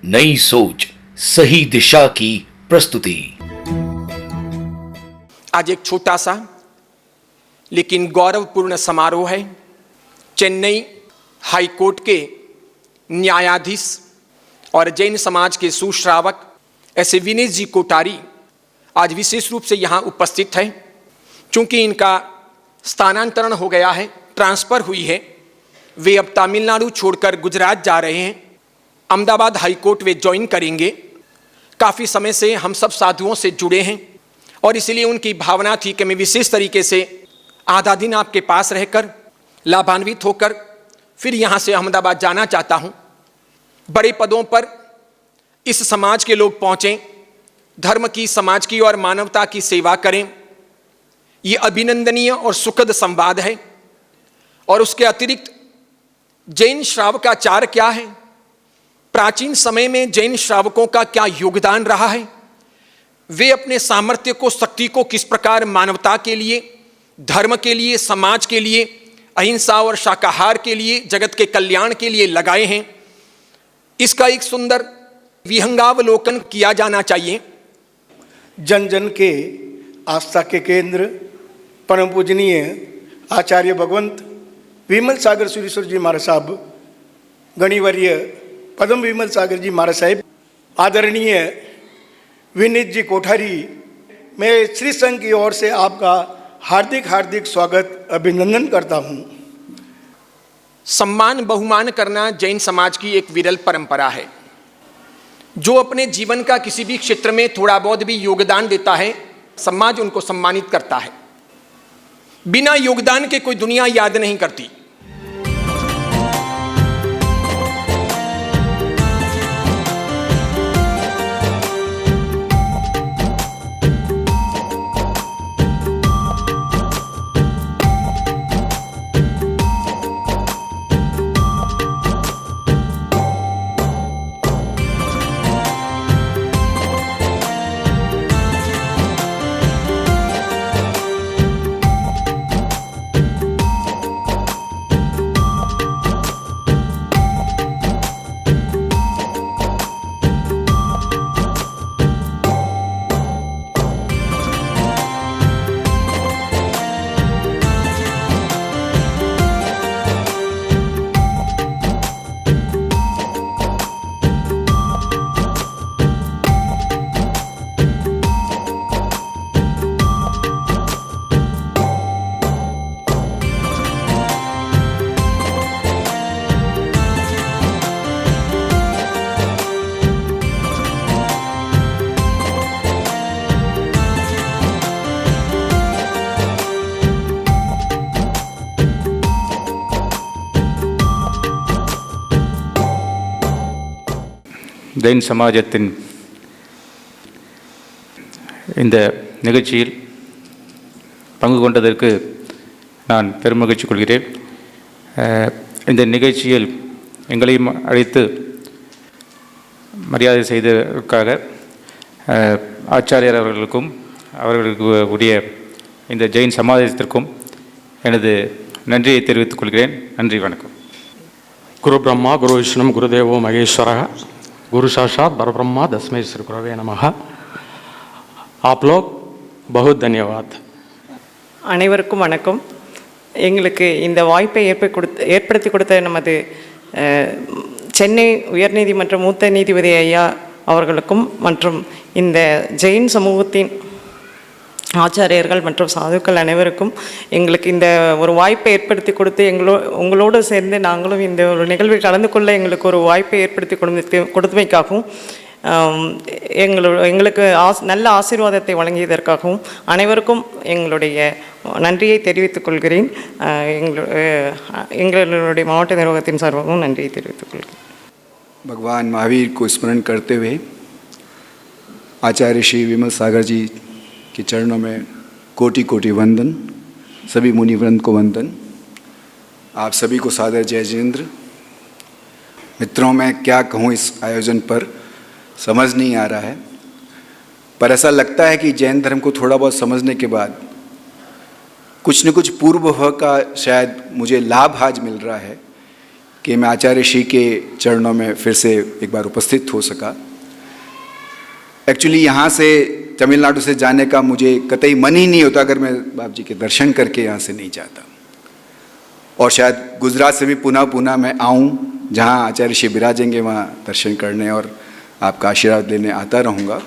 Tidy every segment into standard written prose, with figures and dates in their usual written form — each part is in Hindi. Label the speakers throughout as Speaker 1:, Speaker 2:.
Speaker 1: नई सोच, सही दिशा की प्रस्तुति।
Speaker 2: आज एक छोटा सा लेकिन गौरवपूर्ण समारोह है। चेन्नई हाई कोर्ट के न्यायाधीश और जैन समाज के सुश्रावक ऐसे विनेश जी कोठारी आज विशेष रूप से यहाँ उपस्थित हैं। चूंकि इनका स्थानांतरण हो गया है, ट्रांसफर हुई है, वे अब तमिलनाडु छोड़कर गुजरात जा रहे हैं। Ahmedabad high court way join करेंगे। काफ़ी समय से हम सब साधुओं से जुड़े हैं और इसलिए उनकी भावना थी कि मैं विशेष तरीके से आधा दिन आपके पास रहकर लाभान्वित होकर फिर यहाँ से अहमदाबाद जाना चाहता हूँ। बड़े पदों पर इस समाज के लोग पहुँचें, धर्म की, समाज की और मानवता की सेवा करें, ये अभिनंदनीय और सुखद संवाद है। और उसके अतिरिक्त जैन श्रावकाचार क्या है, प्राचीन समय में जैन श्रावकों का क्या योगदान रहा है, वे अपने सामर्थ्य को, शक्ति को किस प्रकार मानवता के लिए, धर्म के लिए, समाज के लिए, अहिंसा और शाकाहार के लिए, जगत के कल्याण के लिए लगाए हैं, इसका एक सुंदर विहंगावलोकन किया जाना चाहिए।
Speaker 3: जन जन के आस्था के केंद्र परम पूजनीय आचार्य भगवंत विमल सागर सुरेश्वर जी महाराज साहब, गणिवर्य पद्म विमल सागर जी महाराज साहब, आदरणीय विनीत जी कोठारी, मैं श्री संघ की ओर से आपका हार्दिक हार्दिक स्वागत, अभिनंदन करता हूँ।
Speaker 2: सम्मान बहुमान करना जैन समाज की एक विरल परंपरा है। जो अपने जीवन का किसी भी क्षेत्र में थोड़ा बहुत भी योगदान देता है, समाज उनको सम्मानित करता है। बिना योगदान के कोई दुनिया याद नहीं करती।
Speaker 4: ஜெயின் சமாஜத்தின் இந்த நிகழ்ச்சியில் பங்கு கொண்டதற்கு நான் பெருமகிழ்ச்சி கொள்கிறேன். இந்த நிகழ்ச்சியில் எங்களையும் அழைத்து மரியாதை செய்ததற்காக ஆச்சாரியர் அவர்களுக்கும் அவர்களுக்கு உரிய இந்த ஜெயின் சமாஜத்திற்கும் எனது நன்றியை தெரிவித்துக் கொள்கிறேன். நன்றி, வணக்கம்.
Speaker 5: குரு பிரம்மா குரு விஷ்ணு குருதேவோ மகேஸ்வரः गुरु साक्षात परब्रह्मा तस्मै श्री गुरवे नमः. आप लोग बहुत धन्यवाद.
Speaker 6: அனைவருக்கும் வணக்கம். எங்களுக்கு இந்த வாய்ப்பை ஏற்படுத்தி கொடுத்த நமது சென்னை உயர்நீதிமன்ற மூத்த நீதிபதி ஐயா அவர்களுக்கும் மற்றும் இந்த ஜெயின் சமூகத்தின் ஆச்சாரியர்கள் மற்றும் சாதுக்கள் அனைவருக்கும் எங்களுக்கு இந்த ஒரு வாய்ப்பை ஏற்படுத்தி கொடுத்து உங்களோடு சேர்ந்து நாங்களும் இந்த ஒரு நிகழ்வில் கலந்து கொள்ள எங்களுக்கு ஒரு வாய்ப்பை ஏற்படுத்தி கொடுத்தமைக்காகவும் எங்களுக்கு நல்ல ஆசீர்வாதத்தை வழங்கியதற்காகவும் அனைவருக்கும் எங்களுடைய நன்றியை தெரிவித்துக் கொள்கிறேன். எங்களுடைய மாவட்ட நிர்வாகத்தின் சார்பாகவும் நன்றியை தெரிவித்துக் கொள்கிறேன்.
Speaker 7: भगवान महावीर को स्मरण करते हुए आचार्य श्री विमल सागर जी के चरणों में कोटि कोटि वंदन, सभी मुनिवृंद को वंदन, आप सभी को सादर जय जिनेंद्र। मित्रों, मैं क्या कहूँ, इस आयोजन पर समझ नहीं आ रहा है, पर ऐसा लगता है कि जैन धर्म को थोड़ा बहुत समझने के बाद कुछ न कुछ पूर्व का शायद मुझे लाभ आज मिल रहा है कि मैं आचार्य श्री के चरणों में फिर से एक बार उपस्थित हो सका। एक्चुअली यहाँ से तमिलनाडु से जाने का मुझे कतई मन ही नहीं होता अगर मैं बाप जी के दर्शन करके यहाँ से नहीं जाता, और शायद गुजरात से भी पुनः मैं आऊँ, जहाँ आचार्य श्री विराजेंगे वहाँ दर्शन करने और आपका आशीर्वाद लेने आता रहूँगा।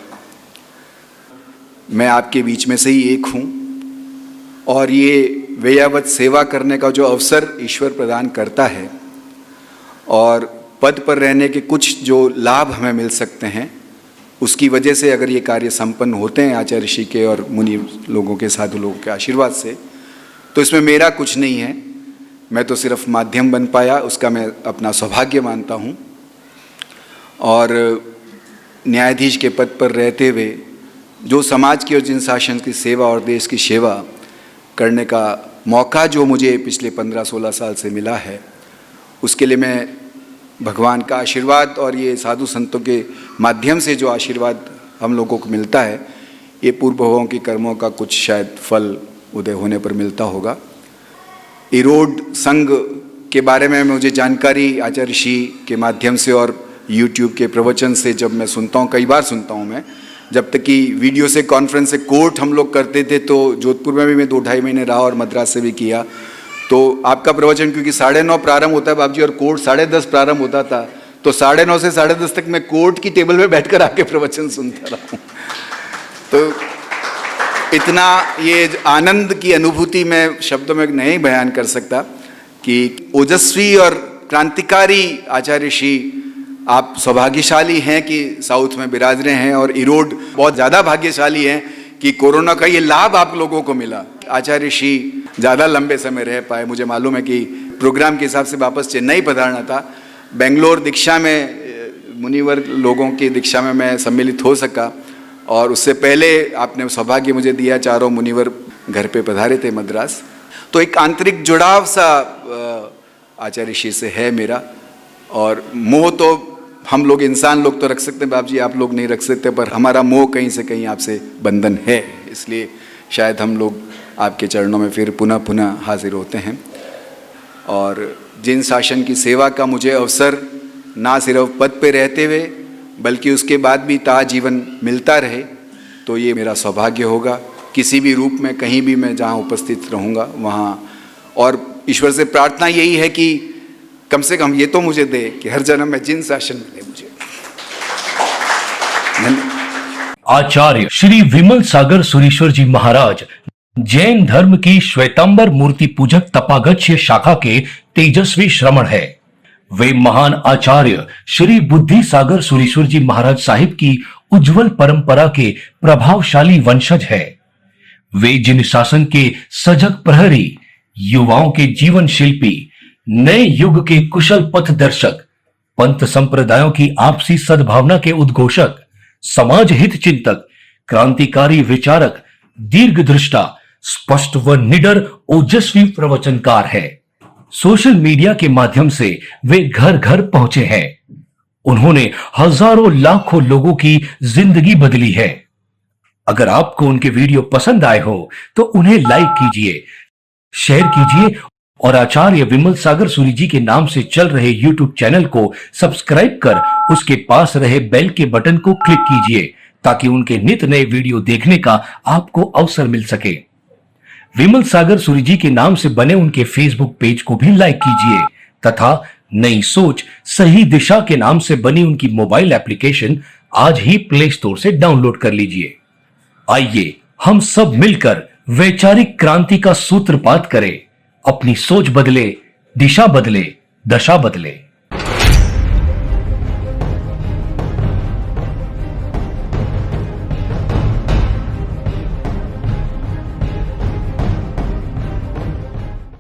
Speaker 7: मैं आपके बीच में से ही एक हूँ, और ये वेयावत सेवा करने का जो अवसर ईश्वर प्रदान करता है और पद पर रहने के कुछ जो लाभ हमें मिल सकते हैं, उसकी वजह से अगर ये कार्य संपन्न होते हैं आचार्य ऋषि के और मुनि लोगों के, साधु लोगों के आशीर्वाद से, तो इसमें मेरा कुछ नहीं है, मैं तो सिर्फ माध्यम बन पाया, उसका मैं अपना सौभाग्य मानता हूँ। और न्यायाधीश के पद पर रहते हुए जो समाज की और जिन शासन की सेवा और देश की सेवा करने का मौका जो मुझे पिछले 15-16 साल से मिला है, उसके लिए मैं भगवान का आशीर्वाद और ये साधु संतों के माध्यम से जो आशीर्वाद हम लोगों को मिलता है, ये पूर्वभवों के कर्मों का कुछ शायद फल उदय होने पर मिलता होगा। इरोड संघ के बारे में मुझे जानकारी आचार्य ऋषि के माध्यम से और यूट्यूब के प्रवचन से जब मैं सुनता हूँ, कई बार सुनता हूँ मैं, जब तक कि वीडियो से कॉन्फ्रेंस से कोर्ट हम लोग करते थे, तो जोधपुर में भी मैं 2-2.5 महीने रहा और मद्रास से भी किया। तो आपका प्रवचन क्योंकि 9:30 प्रारंभ होता है बाप जी और कोर्ट 10:30 प्रारंभ होता था, तो 9:30 से 10:30 तक मैं कोर्ट की टेबल में बैठकर आके प्रवचन सुनता रहा हूँ। तो इतना ये आनंद की अनुभूति मैं शब्दों में नहीं बयान कर सकता कि ओजस्वी और क्रांतिकारी आचार्य श्री आप सौभाग्यशाली हैं कि साउथ में विराज रहे हैं, और इरोड बहुत ज़्यादा भाग्यशाली हैं कि कोरोना का ये लाभ आप लोगों को मिला। आचार्य श्री ज़्यादा लंबे समय रह पाए। मुझे मालूम है कि प्रोग्राम के हिसाब से वापस चेन्नई पधारना था, बेंगलोर दीक्षा में मुनिवर लोगों की दीक्षा में मैं सम्मिलित हो सका, और उससे पहले आपने सौभाग्य मुझे दिया, चारों मुनिवर घर पे पधारे थे मद्रास। तो एक आंतरिक जुड़ाव सा आचार्य श्री से है मेरा, और मोह तो हम लोग इंसान लोग तो रख सकते हैं बाप जी, आप लोग नहीं रख सकते, पर हमारा मोह कहीं से कहीं आपसे बंधन है, इसलिए शायद हम लोग आपके चरणों में फिर पुनः हाजिर होते हैं। और जिन शासन की सेवा का मुझे अवसर ना सिर्फ पद पे रहते हुए बल्कि उसके बाद भी जीवन मिलता रहे, तो ये मेरा सौभाग्य होगा। किसी भी रूप में कहीं भी मैं जहाँ उपस्थित रहूँगा वहाँ, और ईश्वर से प्रार्थना यही है कि कम से कम ये तो मुझे दे कि हर जन्म में जिन शासन मिले मुझे।
Speaker 1: आचार्य श्री विमल सागर सुरीश्वर जी महाराज जैन धर्म की श्वेतांबर मूर्ति पूजक तपागच्य शाखा के तेजस्वी श्रमण है। वे महान आचार्य श्री बुद्धि सागर सुरीश्वर जी महाराज साहिब की उज्जवल परंपरा के प्रभावशाली वंशज है। वे जिन शासन के सजग प्रहरी, युवाओं के जीवन शिल्पी, नए युग के कुशल पथ दर्शक, पंथ संप्रदायों की आपसी सद्भावना के उद्घोषक, समाज हित चिंतक, क्रांतिकारी विचारक, दीर्घदृष्टा, स्पष्ट व निडर ओजस्वी प्रवचनकार है। सोशल मीडिया के माध्यम से वे घर घर पहुंचे हैं। उन्होंने हजारों लाखों लोगों की जिंदगी बदली है। अगर आपको उनके वीडियो पसंद आए हो तो उन्हें लाइक कीजिए, शेयर कीजिए और आचार्य विमल सागर सूरी जी के नाम से चल रहे YouTube चैनल को सब्सक्राइब कर उसके पास रहे बेल के बटन को क्लिक कीजिए ताकि उनके नित नए वीडियो देखने का आपको अवसर मिल सके। विमल सागर सूरी जी के नाम से बने उनके फेसबुक पेज को भी लाइक कीजिए तथा नई सोच सही दिशा के नाम से बनी उनकी मोबाइल एप्लीकेशन आज ही प्ले स्टोर से डाउनलोड कर लीजिए। आइए हम सब मिलकर वैचारिक क्रांति का सूत्रपात करें। अपनी सोच बदले, दिशा बदले, दशा बदले।